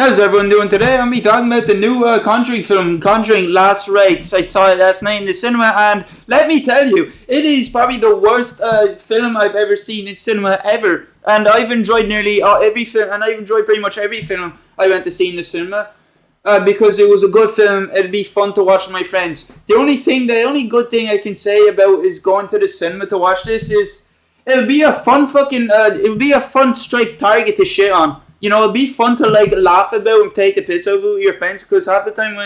How's everyone doing today? I'm be talking about the new Conjuring film, Conjuring Last Rites. I saw it last night in the cinema, and let me tell you, it is probably the worst film I've ever seen in cinema ever. And I've enjoyed nearly every film, and I've enjoyed pretty much every film I went to see in the cinema because it was a good film. It'd be fun to watch with my friends. The only good thing I can say about is going to the cinema to watch this is it'll be a fun it'll be a fun strike target to shit on. You know, it'd be fun to like laugh about and take the piss out of your friends, because half the time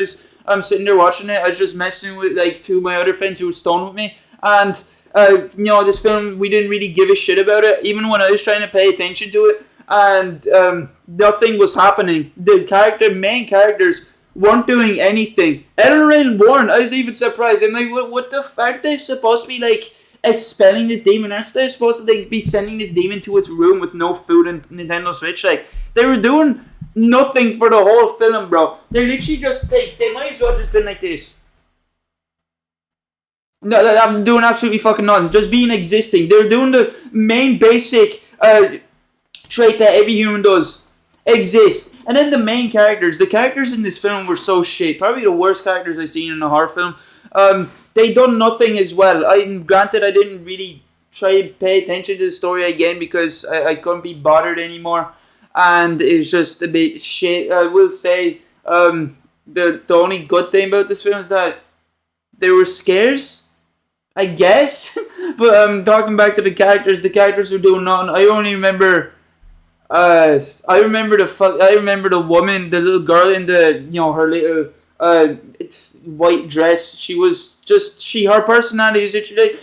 I'm sitting there watching it, I was just messing with like two of my other friends who were stoned with me, and this film, we didn't really give a shit about it, even when I was trying to pay attention to it, and nothing was happening. The main characters weren't doing anything. Ellen and Warren, I was even surprised. I'm like, what the fuck? Are they supposed to be like expelling this demon? Aren't they supposed to like be sending this demon to its room with no food and Nintendo Switch? Like, they were doing nothing for the whole film, bro. They literally just they might as well just been like this. No, I'm doing absolutely fucking nothing. Just being existing. They're doing the main basic trait that every human does. Exist. And then the characters in this film were so shit. Probably the worst characters I've seen in a horror film. They done nothing as well. Granted, I didn't really try to pay attention to the story again because I couldn't be bothered anymore. And it's just a bit shit. I will say the only good thing about this film is that there were scares, I guess. But talking back to the characters were doing nothing. I only remember. I remember the woman, the little girl in her little white dress. She was her personality is literally like,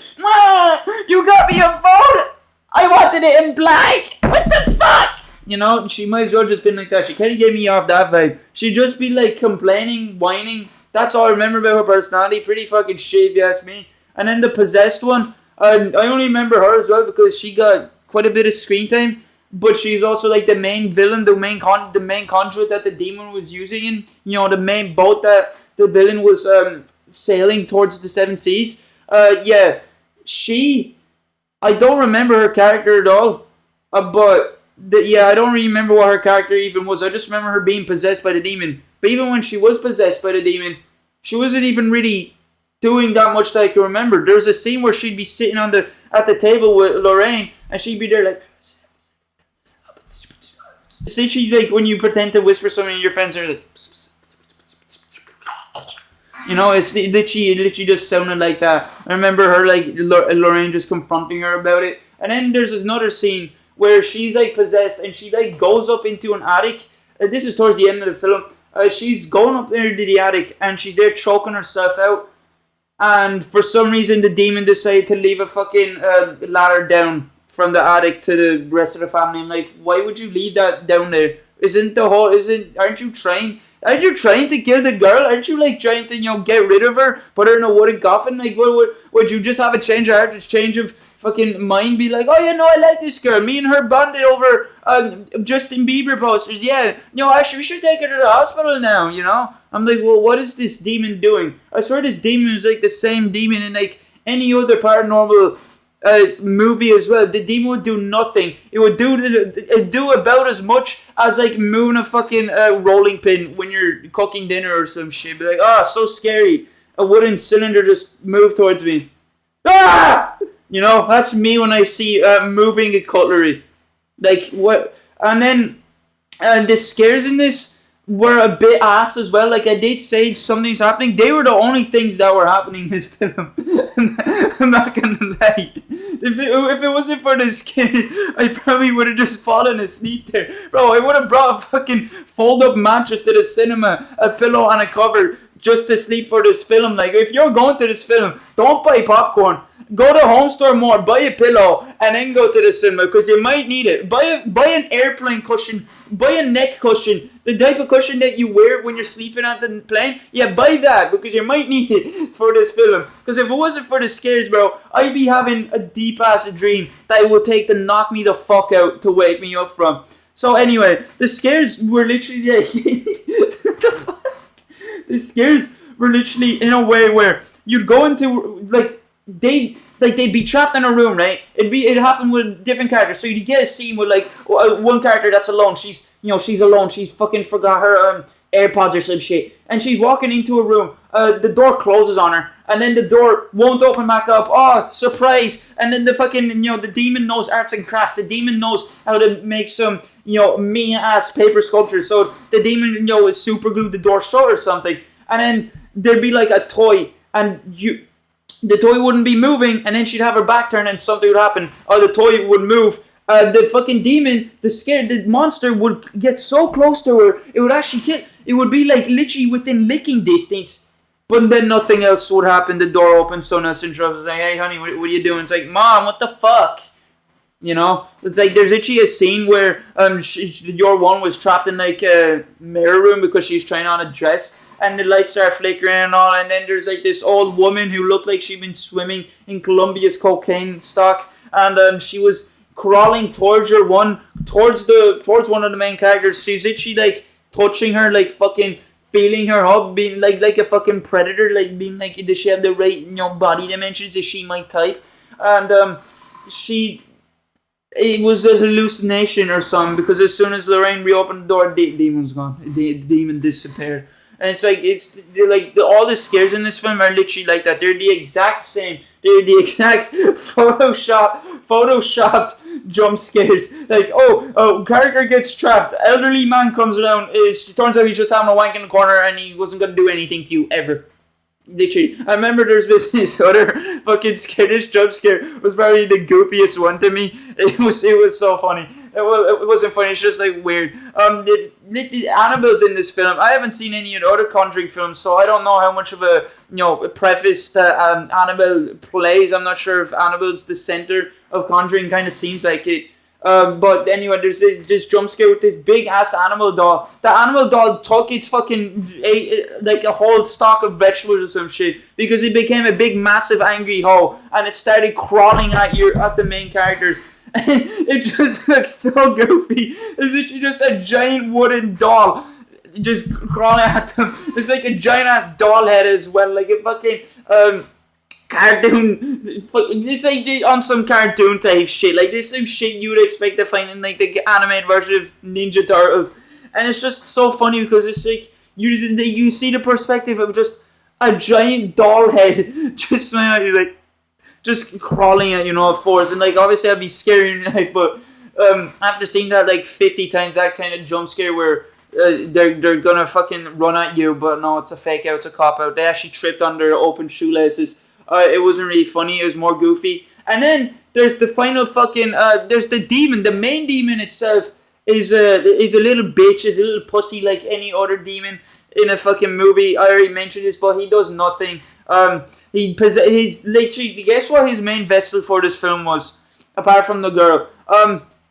you got me a phone. I wanted it in black. What the fuck? You know, she might as well just been like that. She kind of gave me off that vibe. She'd just be like complaining, whining. That's all I remember about her personality. Pretty fucking shit, if you ask me. And then the possessed one, I only remember her as well because she got quite a bit of screen time. But she's also like the main villain, the main conduit that the demon was using in. You know, the main boat that the villain was sailing towards the seven seas. I don't remember her character at all. I don't really remember what her character even was. I just remember her being possessed by the demon. But even when she was possessed by the demon, she wasn't even really doing that much that I can remember. There was a scene where she'd be sitting at the table with Lorraine, and she'd be there like. Essentially, like when you pretend to whisper something, and your friends are like, you know, it literally just sounded like that. I remember her like Lorraine just confronting her about it, and then there's another scene where she's like possessed and she like goes up into an attic. This is towards the end of the film. She's going up there to the attic and she's there choking herself out, and for some reason the demon decided to leave a fucking ladder down from the attic to the rest of the family. I'm like, why would you leave that down there? Aren't you trying to kill the girl? Aren't you like trying to, get rid of her, put her in a wooden coffin? Like, would you just have a change of heart, a change of fucking mind, be like, I like this girl. Me and her bonded over Justin Bieber posters. Yeah, actually we should take her to the hospital now, I'm like, well, what is this demon doing? I swear this demon is like the same demon in like any other paranormal movie as well. The demon would do nothing. It would do about as much as like moving a fucking rolling pin when you're cooking dinner or some shit. Be like, so scary. A wooden cylinder just moved towards me. Ah! That's me when I see moving a cutlery. Like what? And then the scares in this were a bit ass as well. Like I did say something's happening. They were the only things that were happening in this film. I'm not gonna lie. If it wasn't for the scares, I probably would have just fallen asleep there. Bro, I would have brought a fucking fold-up mattress to the cinema, a pillow and a cover just to sleep for this film. Like, if you're going to this film, don't buy popcorn. Go to Home Store More, buy a pillow, and then go to the cinema, because you might need it. Buy an airplane cushion, buy a neck cushion, the type of cushion that you wear when you're sleeping at the plane. Yeah, buy that, because you might need it for this film. Because if it wasn't for the scares, bro, I'd be having a deep-ass dream that it would take to knock me the fuck out to wake me up from. So anyway, the scares were literally like... The scares were literally in a way where you'd go into, like, the like they'd be trapped in a room, right? It happened with different characters. So you'd get a scene with like one character that's alone. She's alone. She's fucking forgot her AirPods or some shit, and she's walking into a room. The door closes on her, and then the door won't open back up. Oh, surprise! And then the fucking the demon knows arts and crafts. The demon knows how to make some mean ass paper sculptures. So the demon is super glued the door shut or something, and then there'd be like a toy, and the toy wouldn't be moving, and then she'd have her back turned, and something would happen, or the toy would move. The fucking demon, the monster would get so close to her, it would actually kill. It would be like literally within licking distance, but then nothing else would happen. The door opens, so Nelson Trust is like, "Hey, honey, what are you doing?" It's like, "Mom, what the fuck?" It's like there's actually a scene where your one was trapped in like a mirror room because she's trying on a dress, and the lights start flickering and all, and then there's like this old woman who looked like she'd been swimming in Colombia's cocaine stock, and she was crawling towards towards one of the main characters. She's literally like touching her, like fucking feeling her up, being like a fucking predator, like being like, does she have the right body dimensions? Is she my type? And it was a hallucination or something, because as soon as Lorraine reopened the door, the demon's gone. The demon disappeared. And it's like all the scares in this film are literally like that. They're the exact same. They're the exact photoshopped jump scares. Like, character gets trapped. Elderly man comes around. It turns out he's just having a wank in the corner, and he wasn't going to do anything to you ever. Literally. I remember there's this other fucking skittish jump scare. Was probably the goofiest one to me. It was so funny. It wasn't funny. It's just like weird. The Annabelle's in this film. I haven't seen any of the other Conjuring films, so I don't know how much of a preface that Annabelle plays. I'm not sure if Annabelle's the center of Conjuring. Kind of seems like it. But anyway, there's this jump scare with this big ass animal doll. The animal doll took its fucking like a whole stock of vegetables or some shit, because it became a big massive angry hoe, and it started crawling at the main characters. And it just looks so goofy. It's literally just a giant wooden doll just crawling at them. It's like a giant ass doll head as well, like a fucking cartoon. It's like on some cartoon type shit. Like this some shit you would expect to find in like the animated version of Ninja Turtles. And it's just so funny because it's like you see the perspective of just a giant doll head just smiling at you, like just crawling at at force. And like obviously I'd be scared, like, but after seeing that like 50 times, that kind of jump scare where they're gonna fucking run at you, but no, it's a fake out, it's a cop out. They actually tripped on their open shoelaces. It wasn't really funny. It was more goofy. And then there's the final fucking there's the demon. The main demon itself is a little bitch, is a little pussy like any other demon in a fucking movie. I already mentioned this, but he does nothing. He's literally, guess what his main vessel for this film was, apart from the girl?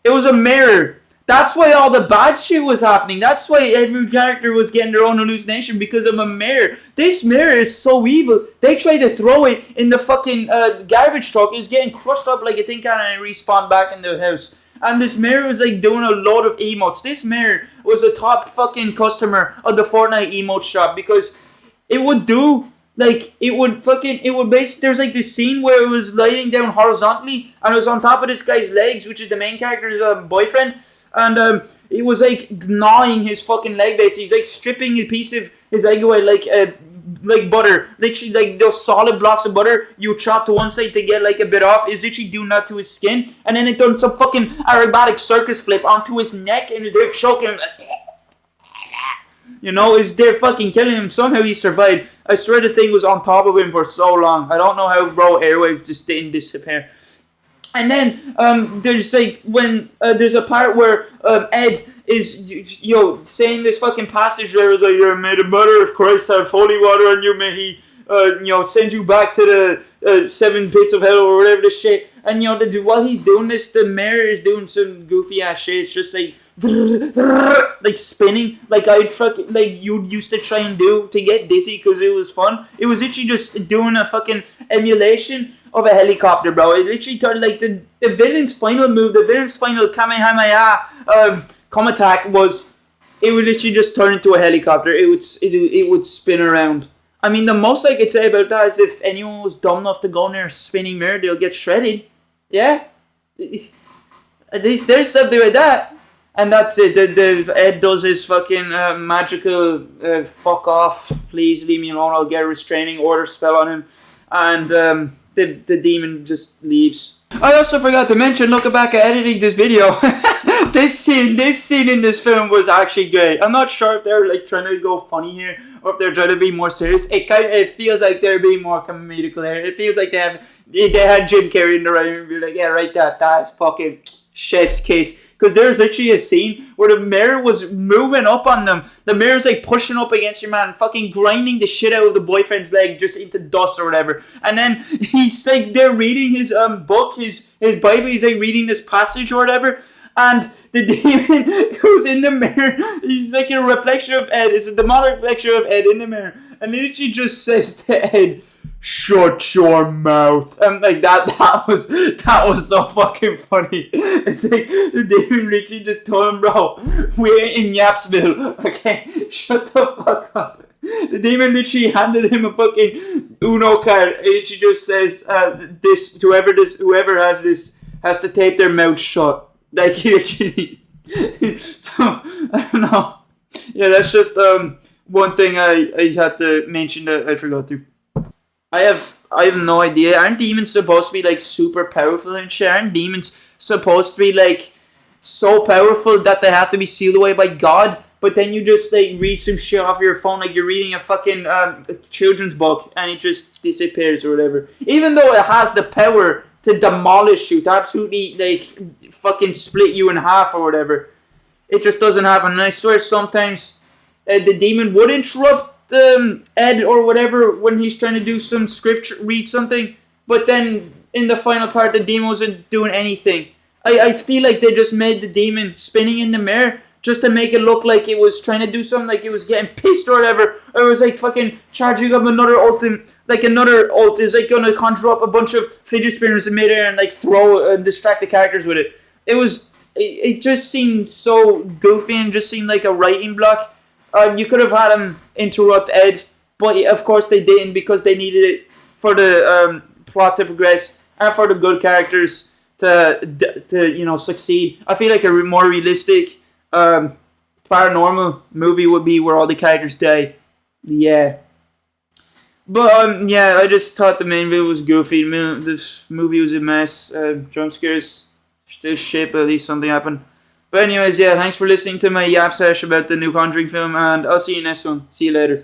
It was a mirror. That's why all the bad shit was happening. That's why every character was getting their own hallucination, because of a mirror. This mirror is so evil. They tried to throw it in the fucking garbage truck. It was getting crushed up like a tin can and it respawned back in the house. And this mirror was like doing a load of emotes. This mirror was a top fucking customer of the Fortnite emote shop, because it would do, like, there's like this scene where it was lying down horizontally and it was on top of this guy's legs, which is the main character's boyfriend. And it was like gnawing his fucking leg base. He's like stripping a piece of his egg away like butter. Literally like those solid blocks of butter you chop to one side to get like a bit off. He's literally doing that to his skin. And then it done some fucking aerobatic circus flip onto his neck and they're choking him. Is they're fucking killing him. Somehow he survived. I swear the thing was on top of him for so long. I don't know how raw airwaves just didn't disappear. And then there's like when there's a part where Ed is saying this fucking passage there is like, "May the mother of Christ have holy water on you, may he send you back to the 7 pits of hell," or whatever the shit. And while he's doing this, the mayor is doing some goofy ass shit. It's just like like spinning, like you used to try and do to get dizzy because it was fun. It was literally just doing a fucking emulation of a helicopter, bro. It literally turned like the villain's final move, the villain's final Kamehameha come attack was, it would literally just turn into a helicopter. It would spin around. I mean, the most I could say about that is if anyone was dumb enough to go in there spinning mirror, they'll get shredded. Yeah? At least there's something like that. And that's it. The Ed does his fucking magical fuck off, please leave me alone, I'll get a restraining order spell on him. And the demon just leaves. I also forgot to mention, looking back at editing this video, this scene in this film was actually great. I'm not sure if they're like trying to go funny here or if they're trying to be more serious. It feels like they're being more comedical here. It feels like they had Jim Carrey in the right room and be like, yeah, right, that's fucking chef's kiss. Because there's literally a scene where the mirror was moving up on them. The mirror's like pushing up against your man, fucking grinding the shit out of the boyfriend's leg just into dust or whatever. And then he's like, they're reading his book, his Bible. He's like reading this passage or whatever. And the demon goes in the mirror. He's like a reflection of Ed. It's a demonic reflection of Ed in the mirror. And literally just says to Ed, "Shut your mouth." And like that was so fucking funny. It's like the demon literally just told him, "Bro, we're in Yapsville, okay? Shut the fuck up." The demon literally handed him a fucking Uno card. It just says, whoever has this has to tape their mouth shut. Like literally. So I don't know. Yeah, that's just one thing I had to mention that I forgot to. I have no idea. Aren't demons supposed to be like super powerful and shit? Aren't demons supposed to be like so powerful that they have to be sealed away by God? But then you just like read some shit off your phone, like you're reading a fucking children's book, and it just disappears or whatever. Even though it has the power to demolish you, to absolutely like fucking split you in half or whatever, it just doesn't happen. And I swear sometimes the demon would interrupt Ed or whatever when he's trying to do some scripture, read something, but then in the final part the demon wasn't doing anything. I feel like they just made the demon spinning in the mirror just to make it look like it was trying to do something, like it was getting pissed or whatever, or it was like fucking charging up another ult, like another ult is like gonna conjure up a bunch of fidget spinners in midair and like throw and distract the characters with it. It just seemed so goofy and just seemed like a writing block. You could have had him interrupt Ed, but of course they didn't because they needed it for the plot to progress and for the good characters to succeed. I feel like a more realistic paranormal movie would be where all the characters die. Yeah. But yeah, I just thought the main video was goofy. This movie was a mess. Jump scares, still shit, but at least something happened. But anyways, yeah, thanks for listening to my yap sesh about the new Conjuring film, and I'll see you next one. See you later.